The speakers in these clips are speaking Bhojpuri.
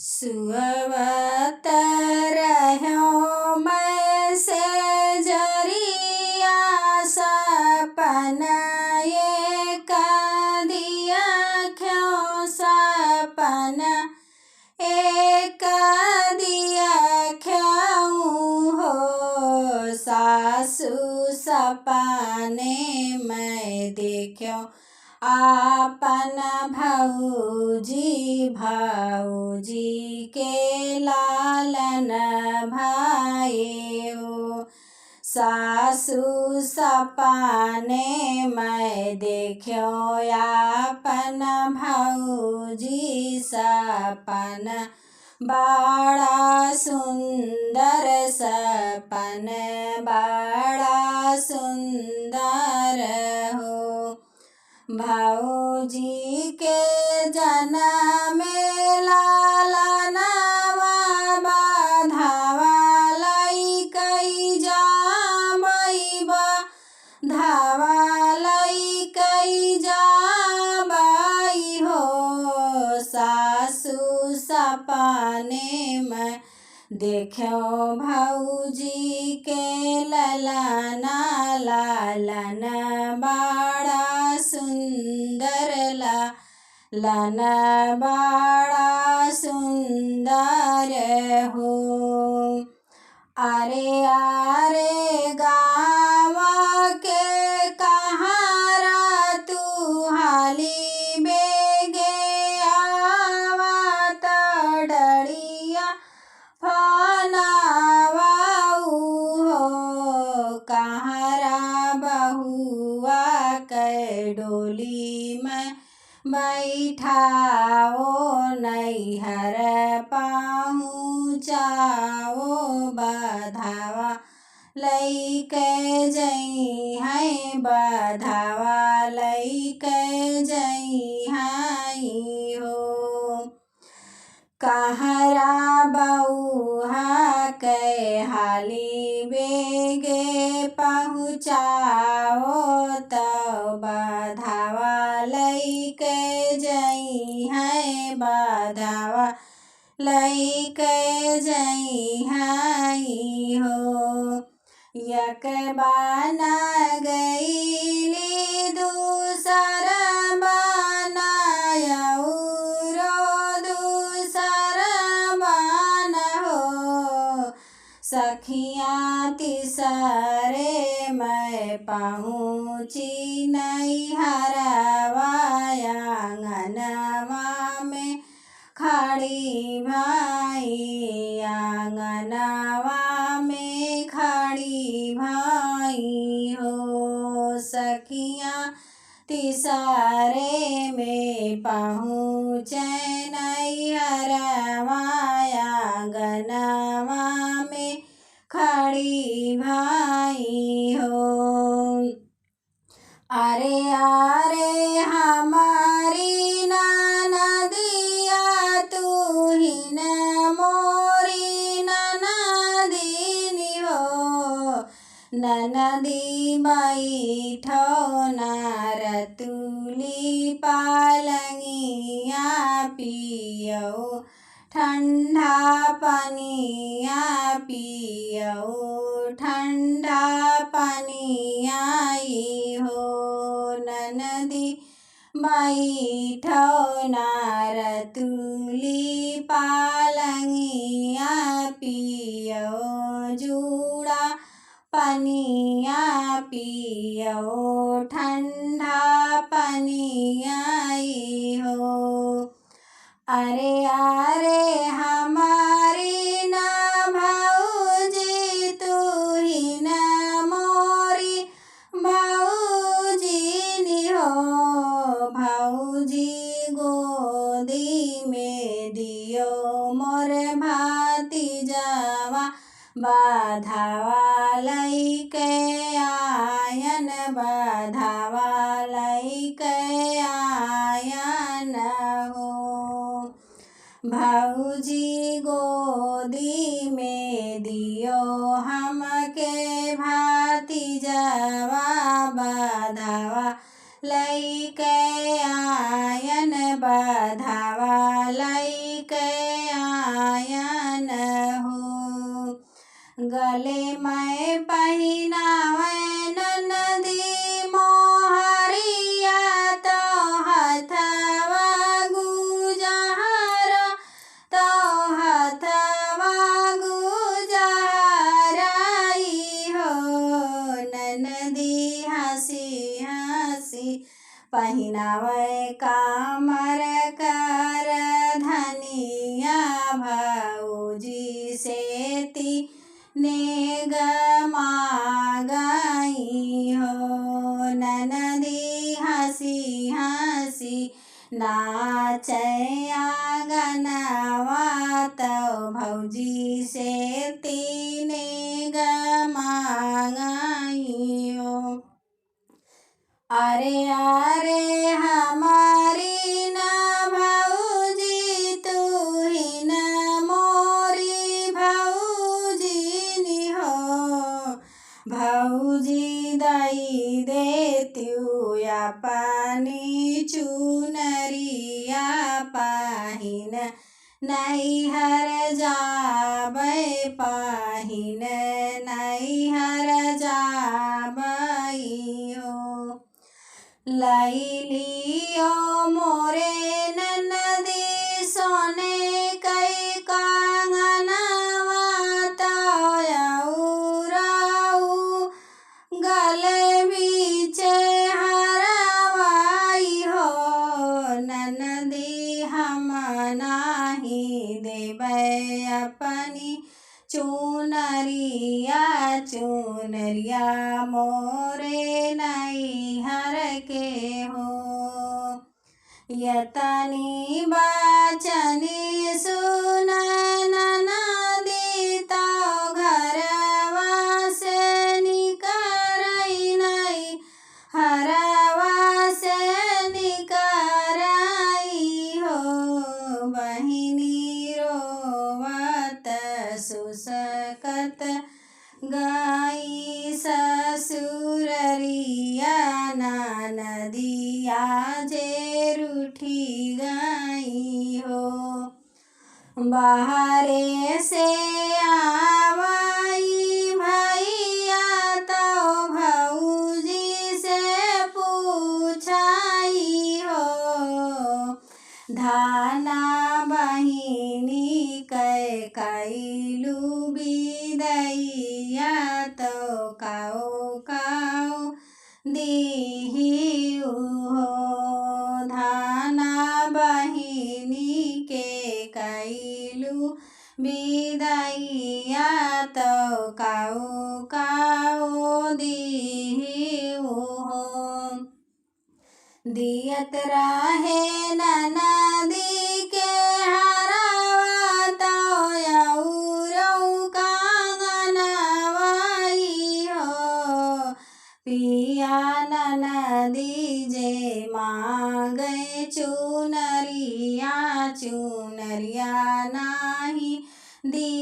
सुअवत रह्यो मैसेजरिया सपन एक दियख्यो सपन एक दियख्यो हो सासु सपने मैं देख्यो आपन भौजी के लालन भाइयो। सासु सपने मैं देख्यो आपन भौजी सपन बड़ा सुंदर सपन बड़ा सुंदर हो। भौजी के जन्म लालनवा बाधावा लइकई जाबई बाधावा लइकई जाबई हो। सासु सपने में देख्यो भौजी के ललना लालन बड़ा सुंदर लालन बड़ा सुंदर हो। अरे अरे गावा के कहारा तू हाली बेगे आवत डरिया फनावाऊ हो। कहारा बहुआ के डोली में बैठाओ नैहर पहुँचाओ बाधावा लइके जई है बाधावा लइके जई है हो। कहरा बउहा के हाली बेगे पहुँचाओ तो बाधावा लइके जई है बाधावा लइके जई है हो। यक बाना गईली दूसर बनायऊ सखियाँ तिसरे मैं पहुँची नैहरवा आंगनवा में खड़ी भाई आंगनवा में खड़ी भाई हो। सखियाँ तिसरे में पहुँचे नैहरवा आंगनवा में खड़ी भाई हो। अरे अरे हमारी ननदिया तू ही न मोरी ननदीनी हो। ननदी बैठो नार तुली पालंगिया पियो ठंडा पनिया पियो ठंडा पनिया हो। ननदी बैठो नार तुली पालंगिया पियो जूड़ा पनिया पियो ठंडा पनिया हो। अरे अरे हमारी न भौजी तू ही न मोरी भौजी हो। भौजी गोदी में दियो मोर भातीजवा बाधावा लइके आयन बाधावा लइके आयन हो। भौजी गोदी में दियो हमके भातीजवा बाधावा लइके आयन बाधावा लइके गले मैं पहिनावे ननदी मोहरिया तो हथवा गुजहर तो हथवा गुजहराई हो ननदी हंसी हंसी पहिनावे कामर कर धनिया भौजी से नेग मांगई हो ननदी हंसी हंसी नाचे आंगनवा तो भौजी से नेग मांगई हो। अरे अरे हमारी न भौजी तू ही न मोरी भौजी नी हो भौजी दई देत्यू अपनी चुनरिया पाहिन नैहर जाबै पाहिन नैहर जाबै हो। लाई लियो मोरे ननदी सोने कई कंगनवा तयउराऊ गले बीचे हरवाई हो ननदी हम नाही देबै अपनी चुनरिया चुनरिया मोरे नैहर के हो। यतनी बचनी सुन ननदी तो घरवा से निकरई नहीं हरवा से निकरई हो बहिनी रोवत सुसकत गई ससुररिया ननदिया जे रूठी गई हो। बाहरे से आवई भैया तो भौजी से पूछाई हो धाना बहिनी कैलू बिदैया तो काओ काओ दीही हो धाना बहिनी के कैलू बिदैया तो काओ काओ दीही हो। दियत रहे ननदी के हरवा तो यउरऊ कंगनवाई हो पिया ननदी जे मांगे चुनरिया चुनरिया नाही दी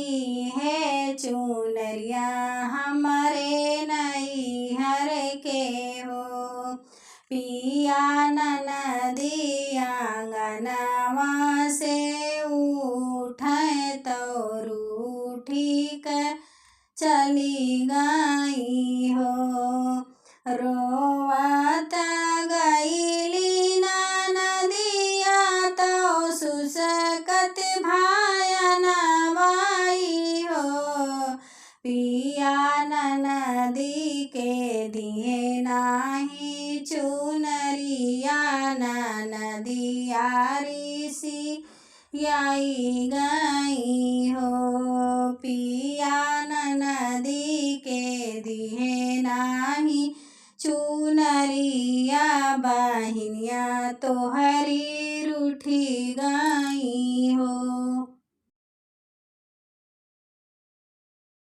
है चुनरिया हमरे नैहर के हो। पिया ननदी आंगनवा से उठे तो रूठी कर चली गई हो रोवत गईली ननदिया तो सुसकत भायनवाई हो पिया ननदी के दिए नाही चुनरिया ननदिया ऋषि आई गई हो पिया ननदी के दिए नाही चुनरिया बहिनिया तोहरी रूठी गई हो।